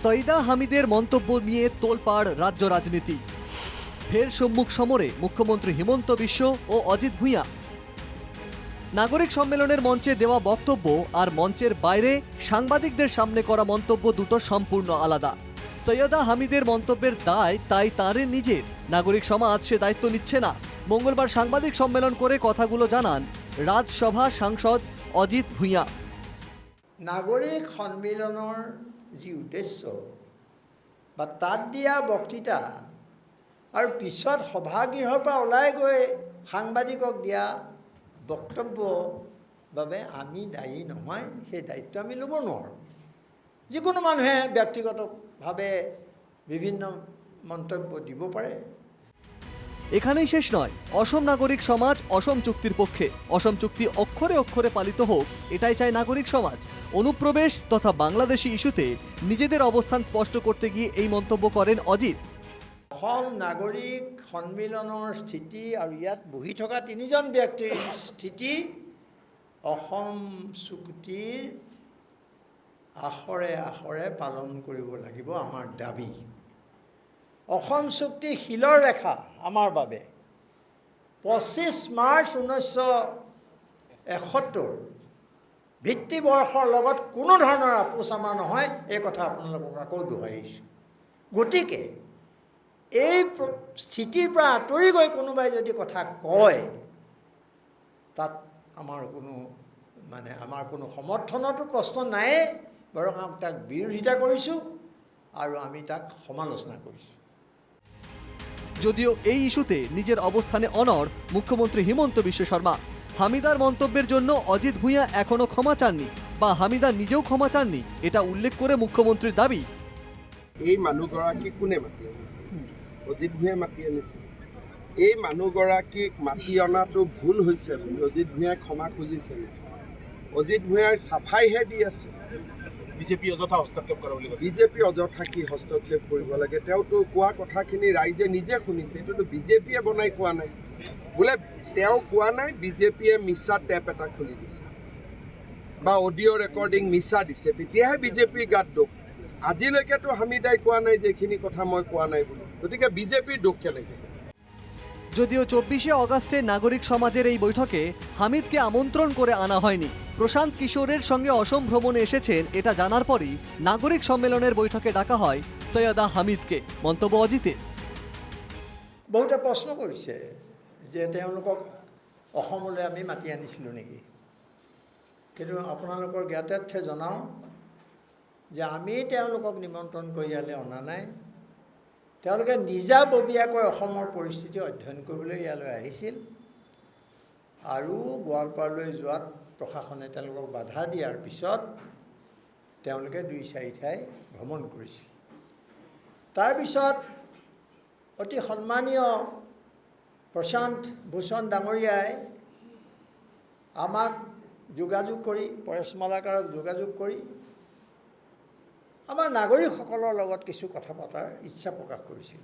সৈয়দা হামিদের মন্তব্য নিয়ে তোলপাড় রাজ্য রাজনীতি। ফের সম্মুখ সমরে মুখ্যমন্ত্রী হিমন্ত বিশ্ব ও অজিত ভুঁইয়া। নাগরিক সম্মেলনের মঞ্চে দেওয়া বক্তব্য আর মঞ্চের বাইরে সাংবাদিকদের সামনে করা মন্তব্য দুটো সম্পূর্ণ আলাদা। সৈয়দা হামিদের মন্তব্যের দায় তাই তাঁর নিজের, নাগরিক সমাজ সে দায়িত্ব নিচ্ছে না। মঙ্গলবার সাংবাদিক সম্মেলন করে কথাগুলো জানান রাজসভা সাংসদ অজিত ভুঁইয়া। নাগৰিক সন্মিলনৰ যি উদ্দেশ্য বা তাত দিয়া বক্তৃতা আৰু পিছত সভাগৃহৰ পৰা ওলাই গৈ সাংবাদিকক দিয়া বক্তব্যৰ বাবে আমি দায়ী নহয়, সেই দায়িত্ব আমি ল'ব নোৱাৰোঁ। যিকোনো মানুহে ব্যক্তিগতভাৱে বিভিন্ন মন্তব্য দিব পাৰে। এখানেই শেষ নয়, অসম নাগরিক সমাজ অসম চুক্তির পক্ষে। অসম চুক্তি অক্ষরে অক্ষরে পালিত হোক, এটাই চায় নাগরিক সমাজ। অনুপ্রবেশ তথা বাংলাদেশি ইস্যুতে নিজেদের অবস্থান স্পষ্ট করতে গিয়ে এই মন্তব্য করেন অজিত। অসম নাগৰিক সন্মিলনৰ স্থিতি আৰু ইয়াত বহি থকা তিনিজন ব্যক্তিৰ স্থিতি অসম চুক্তিৰ আখৰে আখৰে পালন কৰিব লাগিব আমাৰ দাবী। অসম চুক্তি শিলৰ ৰেখা আমাৰ বাবে 25 মাৰ্চ 1971 ভিত্তিবৰ্ষৰ লগত কোনো ধৰণৰ আপোচ আমাৰ নহয়, এই কথা আপোনালোকক আকৌ দোহাৰিছোঁ। গতিকে এই স্থিতিৰ পৰা আঁতৰি গৈ কোনোবাই যদি কথা কয়, তাত আমাৰ কোনো সমৰ্থনতো প্ৰশ্ন নাই, বৰং আমি তাক বিৰোধিতা কৰিছোঁ আৰু আমি তাক সমালোচনা কৰিছোঁ। যদিও এই ইস্যুতে নিজের অবস্থানে অনড় মুখ্যমন্ত্রী হিমন্ত বিশ্ব শর্মা। হামিদার মন্তব্যের জন্য অজিত ভুঁইয়া এখনো ক্ষমা চাননি বা হামিদা নিজেও ক্ষমা চাননি, এটা উল্লেখ করে মুখ্যমন্ত্রীর দাবি। এই মানুহগৰাকী কোনে মাতি আনিছে? অজিত ভুঁইয়াই মাতি আনিছে। এই মানুহগৰাকীক মাতি অনাটো ভুল হৈছে বুলি অজিত ভুঁইয়াই ক্ষমা খুজিছে। অজিত ভুঁইয়াই চাফাইহে দি আছে। বিজেপি অযথা হস্তক্ষেপ কৰা বুলি কৈছে। বিজেপি অযথা কি হস্তক্ষেপ কৰিব লাগে? তেওঁতো কোৱা কথাখিনি ৰাইজে নিজে শুনিছে, এইটোতো বিজেপিয়ে বনাই কোৱা নাই। বোলে তেওঁ কোৱা নাই, বিজেপিয়ে মিছা টেপ এটা খুলি দিছে বা অডিঅ' ৰেকৰ্ডিং মিছা দিছে, তেতিয়াহে বিজেপিৰ গাত দুখ। আজিলৈকেতো হামিদাই কোৱা নাই যে এইখিনি কথা মই কোৱা নাই বুলি, গতিকে বিজেপিৰ দুখ কেনেকৈ? যদিও 24শে অগাস্টে নাগরিক সমাজের এই বৈঠকে হামিদকে আমন্ত্রণ করে আনা হয়নি। প্রশান্ত কিশোরের সঙ্গে অসম ভ্রমণে এসেছেন এটা জানার পরই নাগরিক সম্মেলনের বৈঠকে ডাকা হয় সৈয়দা হামিদকে। মন্তব্য অজিতের। বহুতে প্ৰশ্ন কৰিছে যে তেওঁলোকক অসমলৈ আমি মাতি আনিছিলোঁ নেকি, কিন্তু আপোনালোকৰ জ্ঞাতাৰ্থে জনাওঁ যে আমি তেওঁলোকক নিমন্ত্ৰণ কৰি ইয়ালৈ অনা নাই। তেওঁলোকে নিজাববীয়াকৈ অসমৰ পৰিস্থিতি অধ্যয়ন কৰিবলৈ ইয়ালৈ আহিছিল আৰু গোৱালপাৰালৈ যোৱাত প্ৰশাসনে তেওঁলোকক বাধা দিয়াৰ পিছত তেওঁলোকে 2-4 ঠাই ভ্ৰমণ কৰিছিল। তাৰপিছত অতি সন্মানীয় প্ৰশান্ত ভূষণ ডাঙৰীয়াই আমাক যোগাযোগ কৰি, পৰেশ মালাকাৰক যোগাযোগ কৰি আমাৰ নাগৰিকসকলৰ লগত কিছু কথা পতাৰ ইচ্ছা প্ৰকাশ কৰিছিল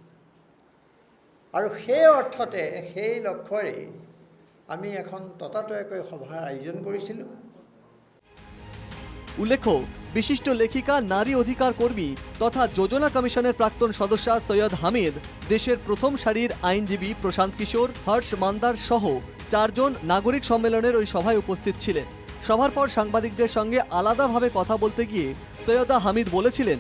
আৰু সেই অৰ্থতে, সেই লক্ষ্যৰে আমি এখন ততাতৈয়াকৈ সভাৰ আয়োজন কৰিছিলোঁ। উল্লেখ্য, বিশিষ্ট লেখিকা, নারী অধিকার কর্মী তথা যোজনা কমিশনের প্রাক্তন সদস্য সৈয়দ হামিদ, দেশের প্রথম সারির আইনজীবী প্রশান্ত কিশোর, হর্ষ মান্দার সহ 4 জন নাগরিক সম্মেলনের ওই সভায় উপস্থিত ছিলেন। সভার পর সাংবাদিকদের সঙ্গে আলাদাভাবে কথা বলতে গিয়ে সৈয়দা হামিদ বলেছিলেন,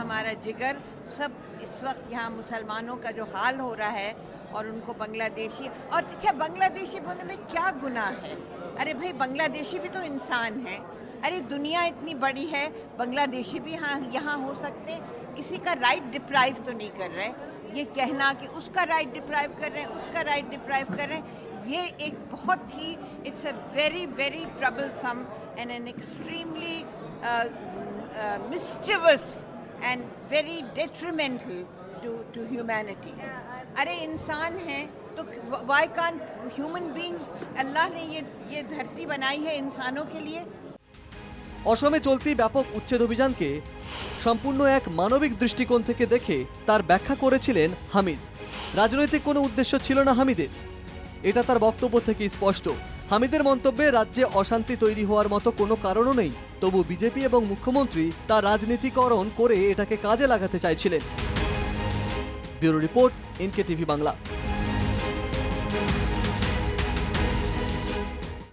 हमारा जिगर सब इस वक्त यहाँ मुसलमानों का जो हाल हो रहा है और उनको बांग्लादेशी, और अच्छा बांग्लादेशी होने में क्या गुनाह है? अरे भाई बांग्लादेशी भी तो इंसान है। अरे दुनिया इतनी बड़ी है, बांग्लादेशी भी यहाँ हो सकते हैं। किसी का राइट डिप्राइव तो नहीं कर रहे। ये कहना कि उसका राइट डिप्राइव कर रहे हैं, उसका राइट डिप्राइव कर रहे हैं, ये एक बहुत ही, it's a very very troublesome and an extremely mischievous and very detrimental to humanity. अरे इंसान हैं तो why can't human beings, अल्लाह ने ये धरती बनाई है इंसानों के लिए। অসমে চলতি ব্যাপক উচ্ছেদ অভিযানকে সম্পূর্ণ এক মানবিক দৃষ্টিকোণ থেকে দেখে তার ব্যাখ্যা করেছিলেন হামিদ। রাজনৈতিক কোনো উদ্দেশ্য ছিল না হামিদের, এটা তার বক্তব্য থেকে স্পষ্ট। হামিদের মন্তব্যে রাজ্যে অশান্তি তৈরি হওয়ার মতো কোনো কারণও নেই, তবু বিজেপি এবং মুখ্যমন্ত্রী তা রাজনীতিকরণ করে এটাকে কাজে লাগাতে চাইছিলেন। Bureau report, NK TV Bangla.